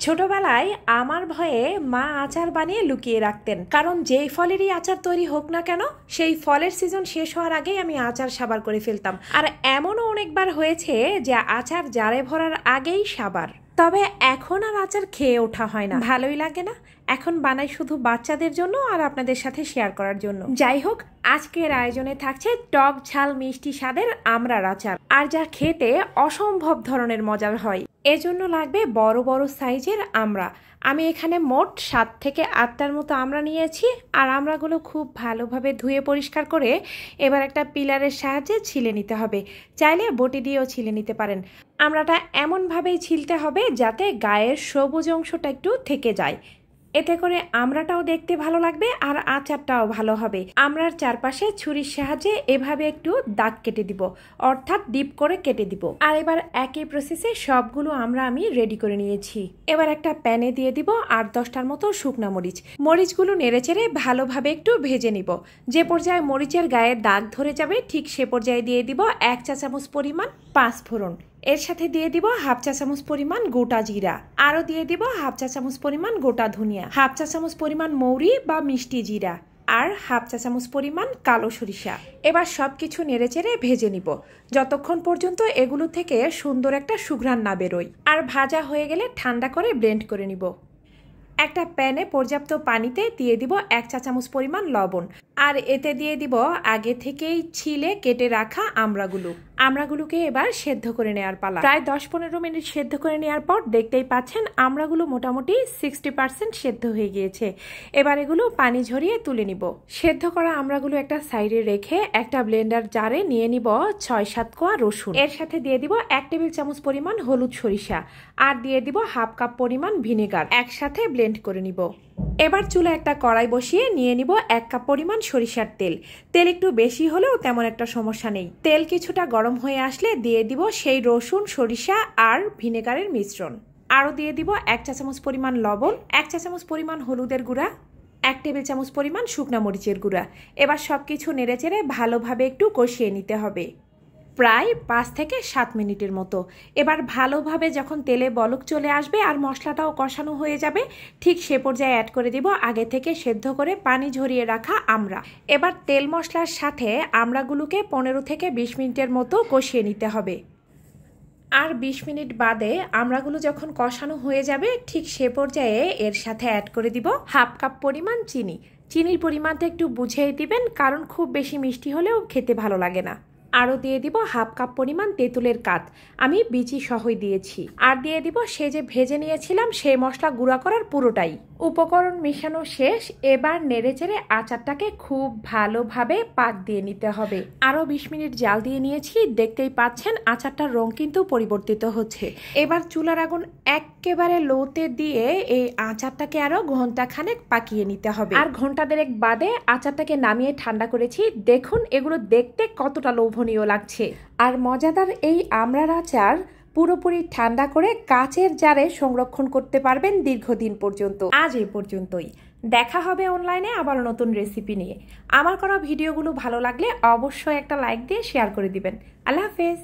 ছোটবেলায় আমার ভয়ে মা আচার বানিয়ে লুকিয়ে রাখতেন, কারণ যেই ফলেরই আচার তৈরি হোক না কেন সেই ফলের সিজন শেষ হওয়ার আগেই আমি আচার সাবার করে ফেলতাম। আর এমনও অনেকবার হয়েছে যে আচার জারে ভরার আগেই সাবার। তবে এখন আর আচার খেয়ে ওঠা হয় না, ভালোই লাগে না। এখন বানাই শুধু বাচ্চাদের জন্য আর আপনাদের সাথে শেয়ার করার জন্য। যাই হোক, আজকের আয়োজনে থাকছে টক ঝাল মিষ্টি স্বাদের আমড়ার আচার, আর যা খেতে অসম্ভব ধরনের মজার হয়। এজন্য লাগবে বড় বড় সাইজের আমড়া। আমি এখানে মোট 7 থেকে 8টার মতো আমড়া নিয়েছি। আর আমড়াগুলো খুব ভালোভাবে ধুয়ে পরিষ্কার করে এবার একটা পিলারের সাহায্যে ছিলে নিতে হবে। চাইলে বটি দিয়েও ছিলে নিতে পারেন। আমড়াটা এমনভাবেই ছিলতে হবে যাতে গায়ের সবুজ অংশটা একটু থেকে যায়। এতে করে আমড়াটাও দেখতে ভালো লাগবে আর আচারটাও ভালো হবে। আমড়ার চারপাশে ছুরির সাহায্যে এভাবে একটু দাগ কেটে দিব, অর্থাৎ ডিপ করে কেটে দিব। আর এবার একই প্রসেসে সবগুলো আমড়া আমি রেডি করে নিয়েছি। এবার একটা প্যানে দিয়ে দিব 8-10টার মতো শুকনা মরিচ। মরিচগুলো নেড়েচেড়ে ভালোভাবে একটু ভেজে নিব। যে পর্যায়ে মরিচের গায়ে দাগ ধরে যাবে ঠিক সে পর্যায়ে দিয়ে দিব 1 চা চামচ পরিমাণ পাঁচফোড়ন। এর সাথে দিয়ে দিব 1/2 চা চামচ পরিমাণ গোটা জিরা। আরও দিয়ে দিব 1/2 চা চামচ পরিমাণ গোটা ধনিয়া, 1/2 চা চামচ পরিমাণ মৌরি বা মিষ্টি জিরা, আর 1/2 চা চামচ পরিমাণ কালো সরিষা। এবার সবকিছু নেড়েচেড়ে ভেজে নিব যতক্ষণ পর্যন্ত এগুলো থেকে সুন্দর একটা সুঘ্রাণ না বেরোয়। আর ভাজা হয়ে গেলে ঠান্ডা করে ব্লেন্ড করে নিব। একটা প্যানে পর্যাপ্ত পানিতে দিয়ে দিব 1 চা চামচ পরিমাণ লবণ। আর এতে দিয়ে দিব আগে থেকেই ছিলে কেটে রাখা আমড়াগুলোকে এবার সেদ্ধ করে নেওয়ার পালা। প্রায় 10-15 মিনিট সেদ্ধ করে নেওয়ার পর দেখতেই পাচ্ছেন আমড়াগুলো মোটামুটি 60% সেদ্ধ হয়ে গিয়েছে। এবার এগুলো পানি ঝরিয়ে তুলে নিব। সেদ্ধ করা আমড়াগুলো একটা সাইডে রেখে একটা ব্লেন্ডার জারে নিয়ে নিব 6-7 কোয়া রসুন। এর সাথে দিয়ে দিব 1 টেবিল চামচ পরিমাণ হলুদ সরিষা, আর দিয়ে দিব 1/2 কাপ পরিমাণ ভিনেগার। একসাথে ব্লেন্ড করে নিব। এবার চুলা একটা কড়াই বসিয়ে নিয়ে নিব 1 কাপ পরিমাণ সরিষার তেল। তেল একটু বেশি হলেও তেমন একটা সমস্যা নেই। তেল কিছুটা গরম হয়ে আসলে দিয়ে দিব সেই রসুন, সরিষা আর ভিনেগারের মিশ্রণ। আরও দিয়ে দিব 1 চা চামচ পরিমাণ লবণ, 1 চা চামচ পরিমাণ হলুদের গুঁড়া, 1 টেবিল চামচ পরিমাণ শুকনা মরিচের গুঁড়া। এবার সবকিছু নেড়েচেড়ে ভালোভাবে একটু কষিয়ে নিতে হবে, প্রায় 5 থেকে 7 মিনিটের মতো। এবার ভালোভাবে যখন তেলে বলক চলে আসবে আর মশলাটাও কষানো হয়ে যাবে ঠিক সে পর্যায়ে অ্যাড করে দিব আগে থেকে সেদ্ধ করে পানি ঝরিয়ে রাখা আমড়া। এবার তেল মশলার সাথে আমড়াগুলোকে 15 থেকে 20 মিনিটের মতো কষিয়ে নিতে হবে। আর 20 মিনিট বাদে আমড়াগুলো যখন কষানো হয়ে যাবে ঠিক সে পর্যায়ে এর সাথে অ্যাড করে দিব 1/2 কাপ পরিমাণ চিনি। চিনির পরিমাণটা একটু বুঝেই দিবেন, কারণ খুব বেশি মিষ্টি হলেও খেতে ভালো লাগে না। আরও দিয়ে দিব 1/2 কাপ পরিমাণ তেঁতুলের কাঠ, আমি বিচি সহই দিয়েছি। আর দিয়ে দিব সে যে ভেজে নিয়েছিলাম সেই মশলা গুঁড়া করার পুরোটাই। উপকরণ মেশানো শেষ। এবার নেড়েচেড়ে আচারটাকে খুব ভালোভাবে পাক দিয়ে নিতে হবে। আরও 20 মিনিট জাল দিয়ে নিয়েছি। দেখতেই পাচ্ছেন আচারটার রং কিন্তু পরিবর্তিত হচ্ছে। এবার চুলার আগুন একেবারে লোতে দিয়ে এই আচারটাকে আরও ঘন্টাখানেক পাকিয়ে নিতে হবে। আর ঘন্টা দেড়েক বাদে আচারটাকে নামিয়ে ঠান্ডা করেছি। দেখুন এগুলো দেখতে কতটা লোভনীয় লাগছে। আর মজাদার এই আমড়ার আচার পুরোপুরি ঠান্ডা করে কাচের জারে সংরক্ষণ করতে পারবেন দীর্ঘদিন পর্যন্ত। আজ এই পর্যন্তই। দেখা হবে অনলাইনে আবার নতুন রেসিপি নিয়ে। আমার করা ভিডিওগুলো ভালো লাগলে অবশ্যই একটা লাইক দিয়ে শেয়ার করে দিবেন। আল্লাহ হাফেজ।